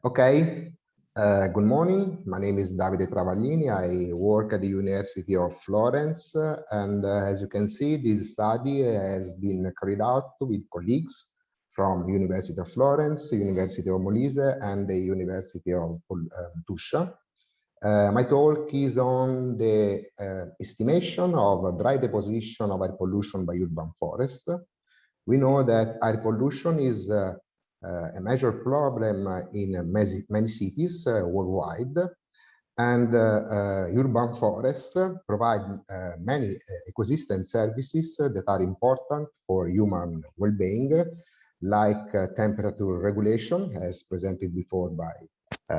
Okay, good morning. My name is Davide Travaglini. I work at the University of Florence, and as you can see, this study has been carried out with colleagues from University of Florence, University of Molise, and the University of Tuscia. My talk is on the estimation of dry deposition of air pollution by urban forest. We know that air pollution is a major problem in many cities worldwide, and urban forests provide many ecosystem services that are important for human well-being, like temperature regulation, as presented before by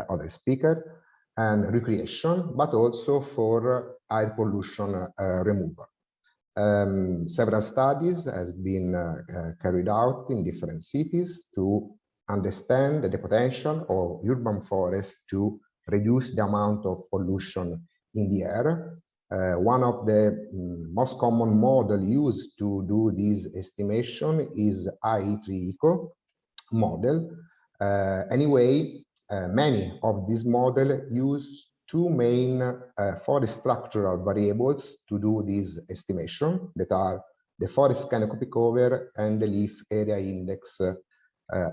other speaker, and recreation, but also for air pollution removal. Several studies has been carried out in different cities to understand the potential of urban forests to reduce the amount of pollution in the air. One of the most common model used to do this estimation is AIT model. Anyway, many of these models use two main forest structural variables to do this estimation, that are the forest canopy cover and the leaf area index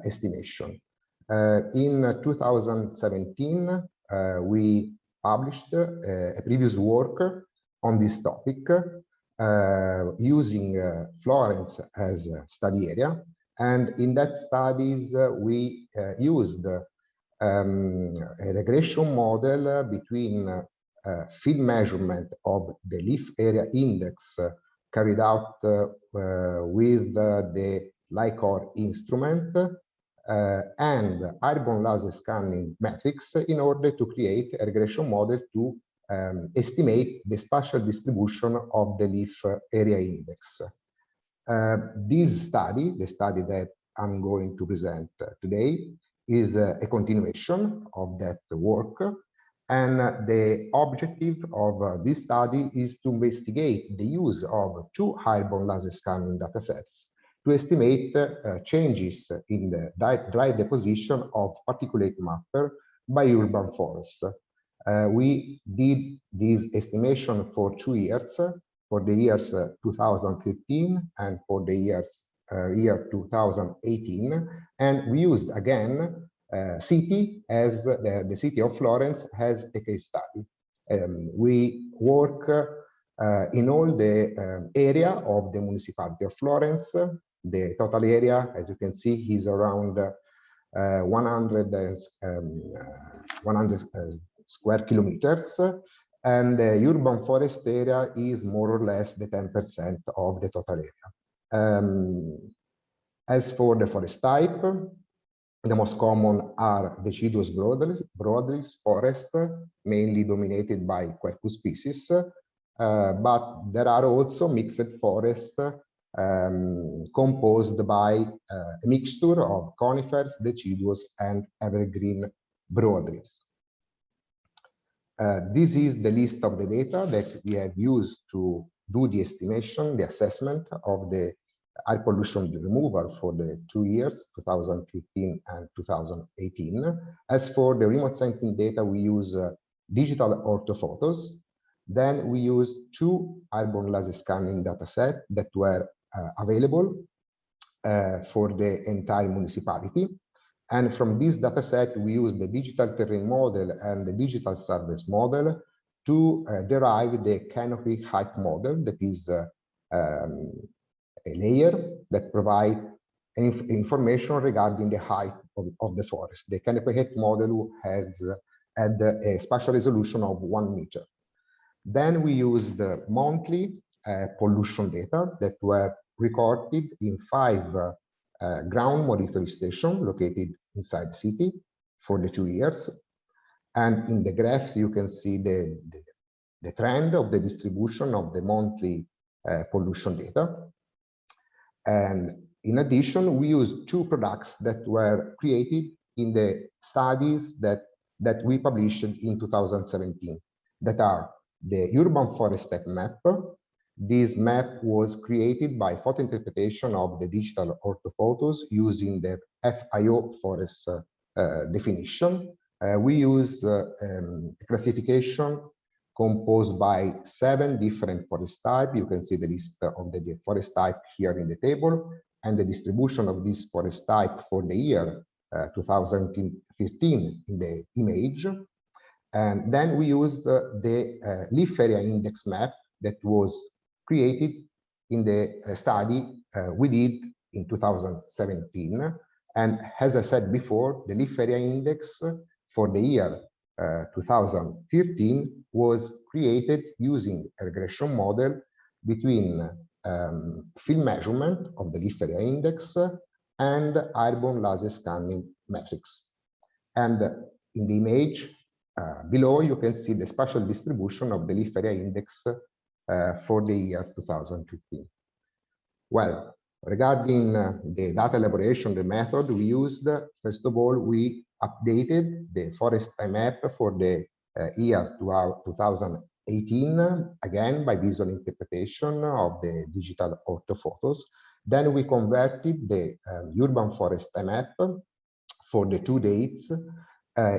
estimation. In 2017, we published a previous work on this topic using Florence as a study area. And in that studies, we used a regression model between field measurement of the leaf area index carried out with the LICOR instrument and airborne laser scanning metrics in order to create a regression model to estimate the spatial distribution of the leaf area index. This study, the study that I'm going to present today, is a continuation of that work. And the objective of this study is to investigate the use of two airborne laser scanning datasets to estimate changes in the dry deposition of particulate matter by urban forests. We did this estimation for 2 years, for the years 2013 and for the year 2018, and we used again city as the city of Florence as a case study. We work in all the area of the municipality of Florence. The total area, as you can see, is around 100 square kilometers, and the urban forest area is more or less the 10% of the total area. As for the forest type, the most common are deciduous broadleaf forest, mainly dominated by quercus species, but there are also mixed forests composed by a mixture of conifers, deciduous, and evergreen broadleaves. This is the list of the data that we have used to do the estimation, the assessment of the air pollution removal for the 2 years, 2015 and 2018. As for the remote sensing data, we use digital orthophotos. Then we use 2 airborne laser scanning datasets that were available for the entire municipality. And from this dataset, we use the digital terrain model and the digital surface model to derive the canopy height model, that is a layer that provides information regarding the height of the forest. The canopy height model had a spatial resolution of 1 meter. Then we use the monthly pollution data that were recorded in 5 ground monitoring stations located inside the city for the 2 years. And in the graphs, you can see the trend of the distribution of the monthly pollution data. And in addition, we used 2 products that were created in the studies that we published in 2017, that are the urban forest type map. This map was created by photo interpretation of the digital orthophotos using the FIO forest definition. We use a classification composed by 7 different forest types. You can see the list of the forest type here in the table, and the distribution of this forest type for the year 2013 in the image. And then we used the leaf area index map that was created in the study we did in 2017. And as I said before, the leaf area index for the year 2013 was created using a regression model between field measurement of the leaf area index and airborne laser scanning metrics. And in the image below, you can see the spatial distribution of the leaf area index for the year 2015. Well, regarding the data elaboration, the method we used, first of all, we updated the forest time map for the year 2018, again, by visual interpretation of the digital orthophotos. Then we converted the urban forest time map for the 2 dates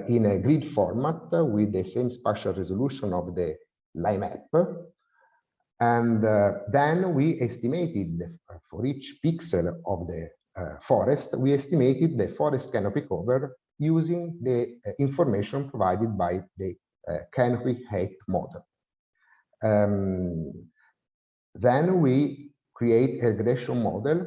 in a grid format with the same spatial resolution of the line map. And then we estimated for each pixel of the forest, we estimated the forest canopy cover using the information provided by the canopy height model. Then we create a regression model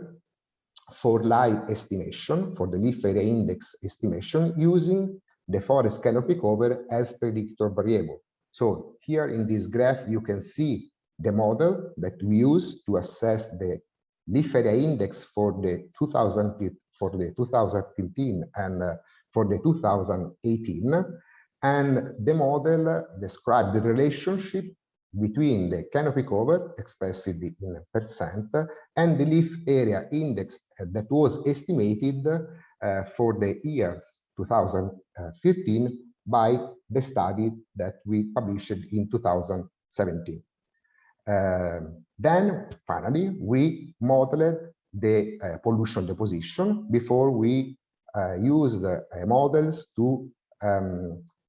for light estimation, for the leaf area index estimation, using the forest canopy cover as predictor variable. So here in this graph, you can see the model that we use to assess the leaf area index for the 2015 and for the 2018. And the model described the relationship between the canopy cover, expressed in percent, and the leaf area index that was estimated for the years 2015 by the study that we published in 2017. Then finally, we modeled the pollution deposition before we used models to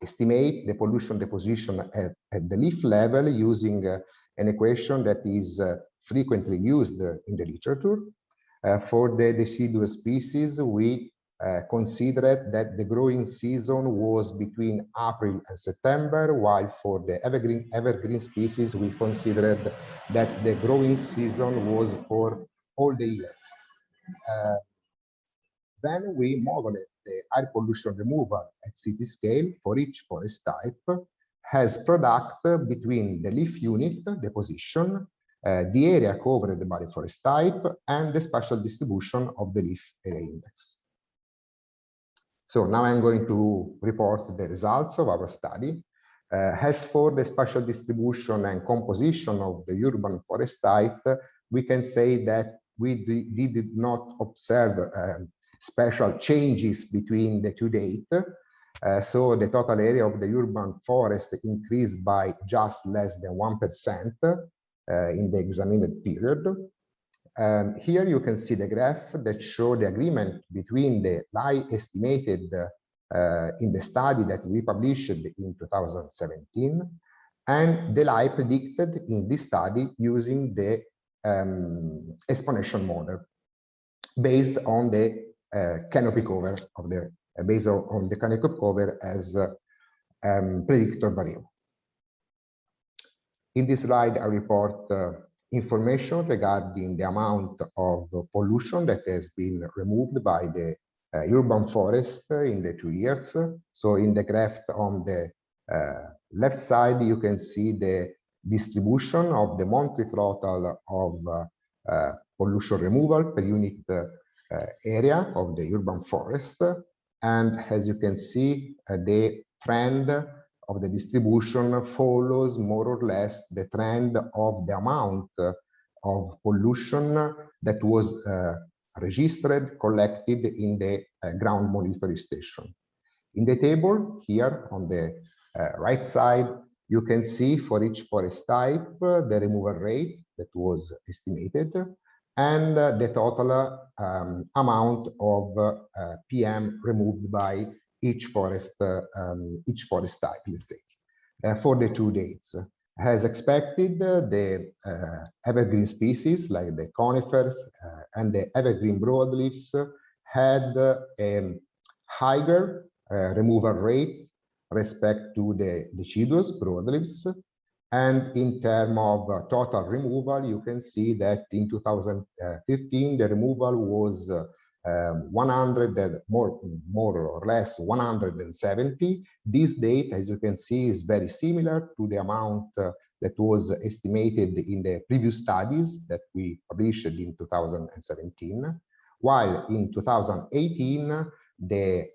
estimate the pollution deposition at the leaf level using an equation that is frequently used in the literature. For the deciduous species, we considered that the growing season was between April and September, while for the evergreen species, we considered that the growing season was for all the years. Then we modeled the air pollution removal at city scale for each forest type as product between the leaf unit deposition, the area covered by the forest type, and the spatial distribution of the leaf area index. So now I'm going to report the results of our study. As for the spatial distribution and composition of the urban forest type, we can say that we did not observe special changes between the 2 dates. So the total area of the urban forest increased by just less than 1% in the examined period. Here you can see the graph that shows the agreement between the lie estimated in the study that we published in 2017 and the lie predicted in this study using the exponential model based on the canopy cover of the based on the canopy cover as predictor variable. In this slide, I report information regarding the amount of pollution that has been removed by the urban forest in the 2 years. So in the graph on the left side, you can see the distribution of the monthly total of pollution removal per unit area of the urban forest. And as you can see, the trend of the distribution follows more or less the trend of the amount of pollution that was registered, collected in the ground monitoring station. In the table here on the right side, you can see for each forest type the removal rate that was estimated and the total amount of PM removed by each forest type, let's say, for the 2 dates. As expected, the evergreen species like the conifers and the evergreen broadleaves had a higher removal rate respect to the deciduous broadleaves. And in terms of total removal, you can see that in 2015, the removal was 100, more or less 170. This date, as you can see, is very similar to the amount that was estimated in the previous studies that we published in 2017, while in 2018, the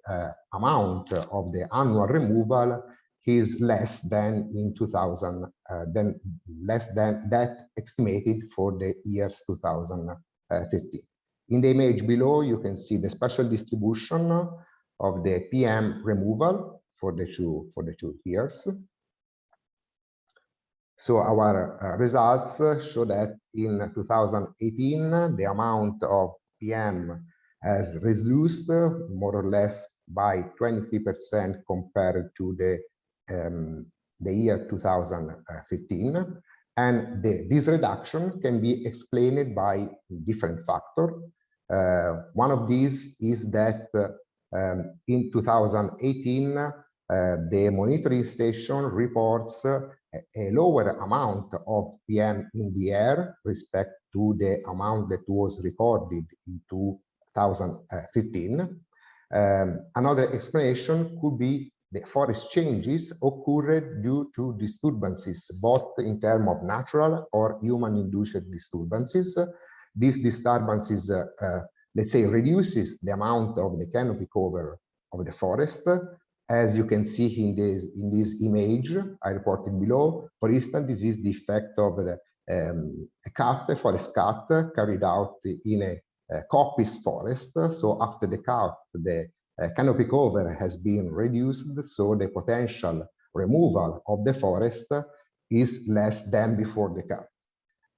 amount of the annual removal is less than in 2000, less than that estimated for the years 2015. In the image below, you can see the spatial distribution of the PM removal for the two years. So our results show that in 2018, the amount of PM has reduced more or less by 23% compared to the year 2015. And this reduction can be explained by different factors. One of these is that in 2018, the monitoring station reports a lower amount of PM in the air respect to the amount that was recorded in 2015. Another explanation could be the forest changes occurred due to disturbances, both in terms of natural or human-induced disturbances. These disturbances, let's say, reduces the amount of the canopy cover of the forest. As you can see in this image I reported below, for instance, this is the effect of the forest cut carried out in a coppice forest. So after the cut, the canopy cover has been reduced, so the potential removal of the forest is less than before the cut.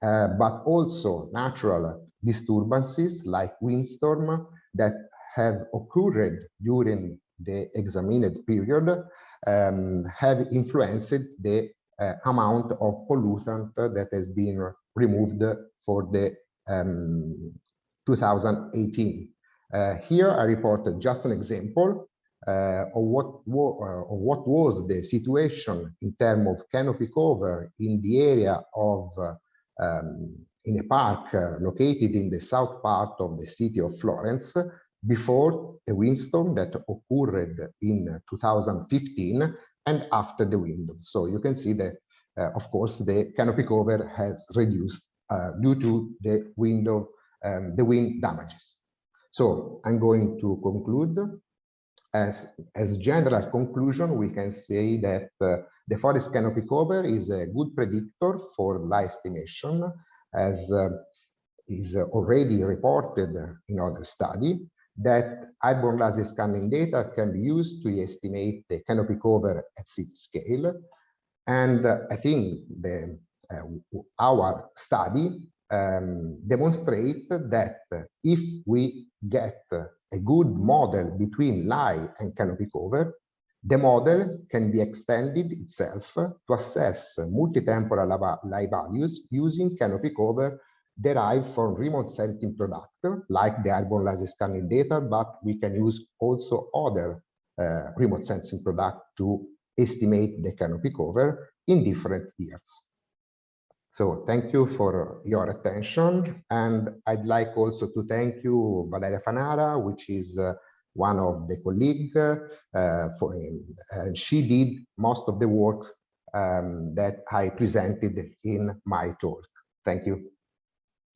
But also natural disturbances like windstorm that have occurred during the examined period have influenced the amount of pollutant that has been removed for the 2018. Here I reported just an example of what was the situation in terms of canopy cover in the area of in a park located in the south part of the city of Florence before a windstorm that occurred in 2015 and after the wind. So you can see that, of course, the canopy cover has reduced due to the wind damages. So I'm going to conclude. As general conclusion, we can say that the forest canopy cover is a good predictor for lie estimation, as is already reported in other study, that airborne laser scanning data can be used to estimate the canopy cover at seed scale. And I think our study demonstrate that if we get a good model between lie and canopy cover, the model can be extended itself to assess multitemporal lie values using canopy cover derived from remote sensing product, like the airborne laser scanning data, but we can use also other remote sensing product to estimate the canopy cover in different years. So thank you for your attention. And I'd like also to thank you, Valeria Fanara, which is one of the colleagues. She did most of the work that I presented in my talk. Thank you.